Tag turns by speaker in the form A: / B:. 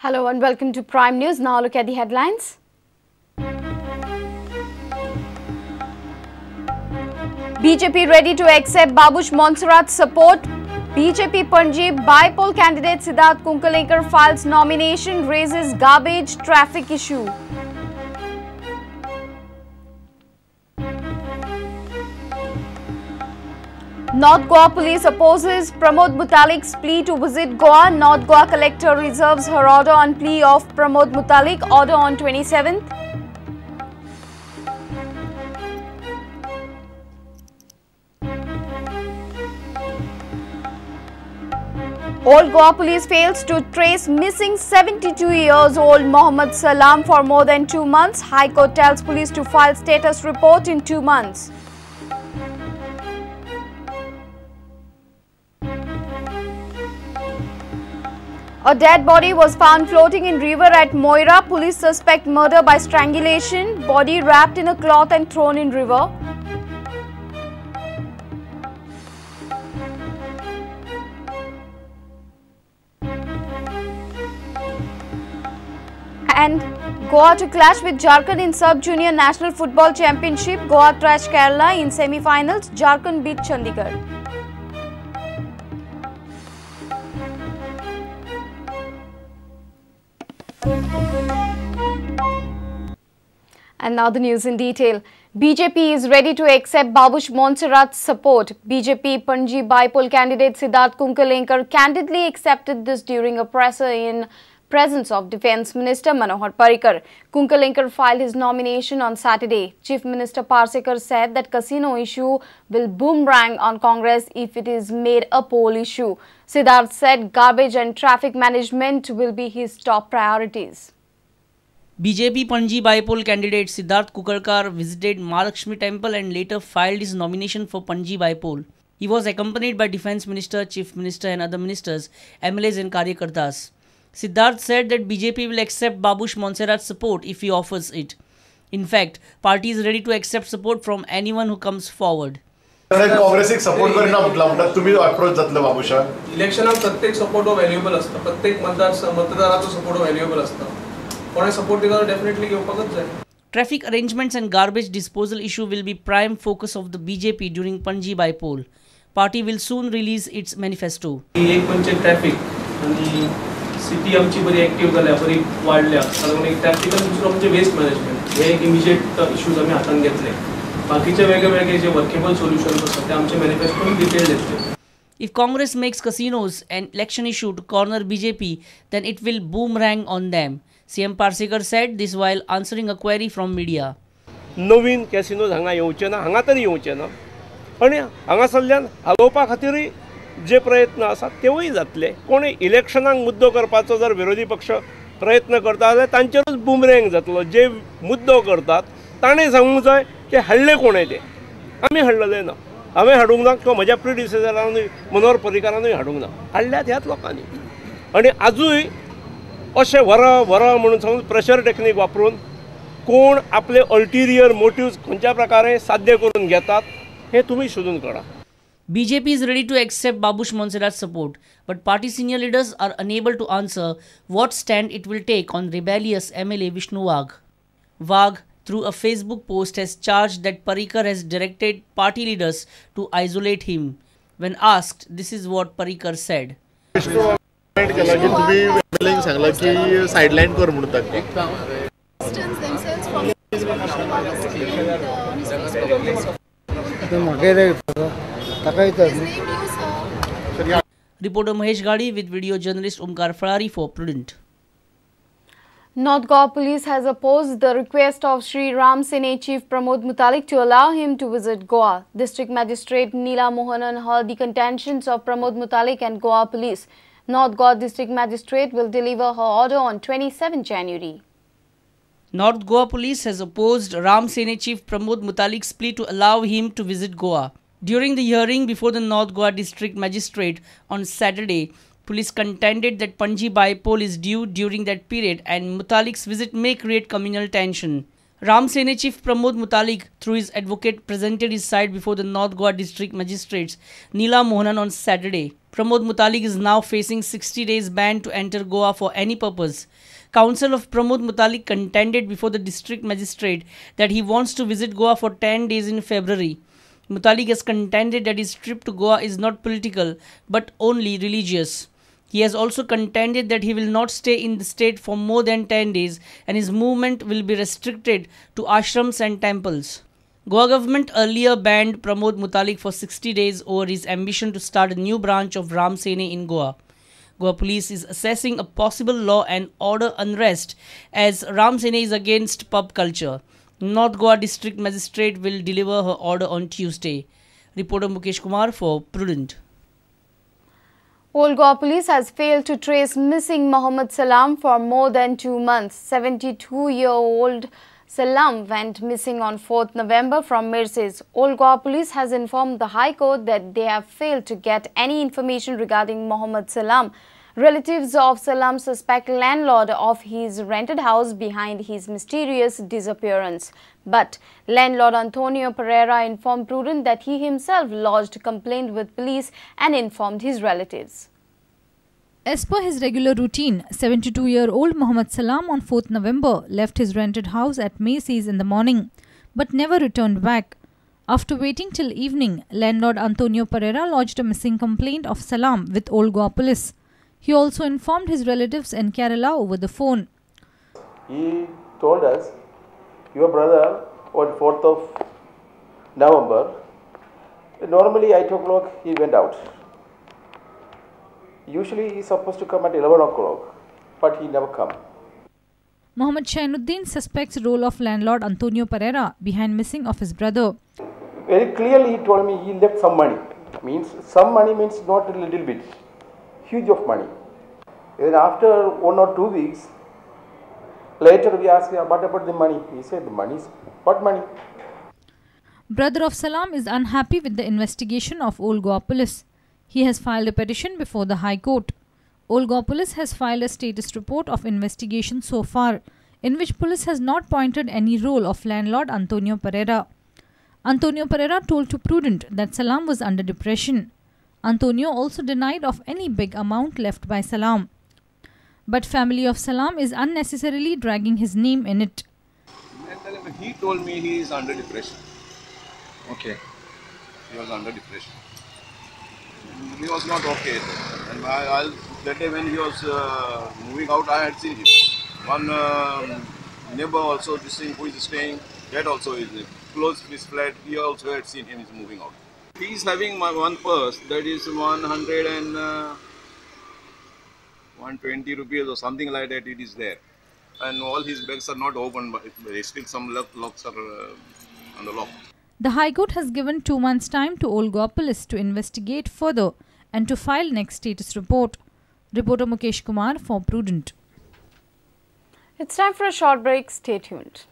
A: Hello and welcome to Prime News. Now look at the headlines. BJP ready to accept Babush Montserrat's support. BJP Panji Bipole candidate Siddharth Kunkalekar files nomination, raises garbage traffic issue. North Goa police opposes Pramod Muthalik's plea to visit Goa. North Goa collector reserves her order on plea of Pramod Muthalik, order on 27th. Old Goa police fails to trace missing 72-year-old Mohammad Salam for more than 2 months. High Court tells police to file status report in 2 months. A dead body was found floating in river at Moira. Police suspect murder by strangulation. Body wrapped in a cloth and thrown in river. And Goa to clash with Jharkhand in Sub-Junior National Football Championship. Goa thrashed Kerala in semi-finals. Jharkhand beat Chandigarh. And now the news in detail. BJP is ready to accept Babush Montserrat's support. BJP Panji Bipole candidate Siddharth Kunkalekar candidly accepted this during a presser in presence of Defence Minister Manohar Parrikar. Kunkalekar filed his nomination on Saturday. Chief Minister Parrikar said that casino issue will boomerang on Congress if it is made a poll issue. Siddharth said garbage and traffic management will be his top priorities.
B: BJP Panji Bipole candidate Siddharth Kunkalekar visited Mahalakshmi Temple and later filed his nomination for Panji Bipole. He was accompanied by Defence Minister, Chief Minister and other ministers, MLAs and Karyakartas. Siddharth said that BJP will accept Babush Montserrat's support if he offers it. In fact, party is ready to accept support from anyone who comes forward.
C: काँग्रेसिक support करना म्हटला म्हणतात तुम्ही approach जातले बाबूशा
D: इलेक्शनाक प्रत्येक support valuable असता प्रत्येक मतदाराचो support valuable असता कोणे सपोर्ट दिला डेफिनेटली घेवपाकच जाय.
B: Traffic arrangements and garbage disposal issue will be prime focus of the BJP during Panji Bipole. Party will soon release its manifesto.
D: एक म्हणजे ट्रॅफिक आणि सिटी आमची बरी ऍक्टिव्ह जाल्या बरी वाढल्या कारण एक ट्रॅफिक आणि दुसरं म्हणजे वेस्ट मॅनेजमेंट हे एक इमिजिएट इश्यूज आम्ही हातान घेतले. बाकीचे वेगळे जे वर्केबल सोल्युशन्स असतात ते आमचे मॅनिफेस्टोन डिटेल घेतले.
B: If Congress makes casinos an election issue to corner BJP, then it will boomerang on them. CM Parrikar said this while answering a query from media.
E: Naveen casino हांगा येवचे ना हांगा तरी येवचे ना आणि हांगासरल्यान हालोवपा खातीर जे प्रयत्न आसात तेवूय जातले. कोणी इलेक्शनाक मुद्दो करपाचो जर विरोधी पक्ष प्रयत्न करता जाल्यार तांचेरूच बुमरँग जातलो. जे मुद्दो करतात ताणें सांगूंक जाय की हाडले कोणें ते आमी हाडलेले ना हांवें हाडूंक ना किंवा म्हज्या प्रिडिसेसरानूय मनोहर पर्रीकारानूय हाडूंक ना हाडल्यात ह्याच लोकांनी. आनी आजूय अशें व्हरा म्हणून सांगून प्रेशर टेक्नीक वापरून कोण आपले अल्टिरियर मोटिव्स खंयच्या प्रकारे साध्य करून घेतात हे तुमी सोदून काडा.
B: BJP is ready to accept Babush Montserrat's support, but party senior leaders are unable to answer what stand it will take on rebellious MLA Vishnu Wagh. Wagh, through a Facebook post, has charged that Parrikar has directed party leaders to isolate him. When asked, this is what Parrikar said. Reporter Mahesh Gadi with video journalist Omkar Farari for Prudent.
A: North Goa police has opposed the request of Shri Sene Chief Pramod Muthalik to allow him to visit Goa. District Magistrate Neela Mohanan heard the contentions of Pramod Muthalik and Goa police. North Goa District Magistrate will deliver her order on 27 January.
B: North Goa police has opposed Sene Chief Pramod Muthalik's plea to allow him to visit Goa. During the hearing before the North Goa District Magistrate on Saturday, police contended that Panji Bipole is due during that period and Muthalik's visit may create communal tension. Ram Sene chief Pramod Muthalik, through his advocate, presented his side before the North Goa District Magistrates Neela Mohanan on Saturday. Pramod Muthalik is now facing 60 days ban to enter Goa for any purpose. Counsel of Pramod Muthalik contended before the district magistrate that he wants to visit Goa for 10 days in February. Muthalik has contended that his trip to Goa is not political but only religious. He has also contended that he will not stay in the state for more than 10 days and his movement will be restricted to ashrams and temples. Goa government earlier banned Pramod Muthalik for 60 days over his ambition to start a new branch of Ram Sene in Goa. Goa police is assessing a possible law and order unrest as Ram Sene is against pub culture. North Goa District Magistrate will deliver her order on Tuesday. Reporter Mukesh Kumar for Prudent.
A: Old Goa police has failed to trace missing Mohammed Salam for more than 2 months. 72-year-old Salam went missing on 4th November from Mirses. Old Goa police has informed the High Court that they have failed to get any information regarding Mohammed Salam. Relatives of Salam suspect landlord of his rented house behind his mysterious disappearance. But landlord Antonio Pereira informed Prudent that he himself lodged a complaint with police and informed his relatives.
F: As per his regular routine, 72-year-old Mohammed Salam on 4th November left his rented house at Macy's in the morning, but never returned back. After waiting till evening, landlord Antonio Pereira lodged a missing complaint of Salam with Old Goa police. He also informed his relatives in Kerala over the phone.
G: He told us, your brother on 4th of November, normally 8 o'clock he went out. Usually he is supposed to come at 11 o'clock, but he never come.
F: Mohammed Shainuddin suspects role of landlord Antonio Pereira behind missing of his brother.
G: Very clearly he told me he left some money. Some money means not a little bit. Huge of money. Then after 1 or 2 weeks, later we asked him, what about the money? He said, the money is what money?
F: Brother of Salam is unhappy with the investigation of Old Goa police. He has filed a petition before the High Court. Old Goa police has filed a status report of investigation so far, in which police has not pointed any role of landlord Antonio Pereira. Antonio Pereira told to Prudent that Salam was under depression. Antonio also denied of any big amount left by Salam. But family of Salam is unnecessarily dragging his name in it.
H: He told me he is under depression. Okay. He was under depression. He was not okay. And that day when he was moving out, I had seen him. One neighbor also, this thing who is staying, that also is close to his flat. He also had seen him is moving out. He is having one purse that is 120 rupees or something like that. It is there, and all his bags are not open, but still some locks are on the lock.
F: The High Court has given 2 months' time to Old Goa police to investigate further and to file next status report. Reporter Mukesh Kumar for Prudent.
A: It's time for a short break. Stay tuned.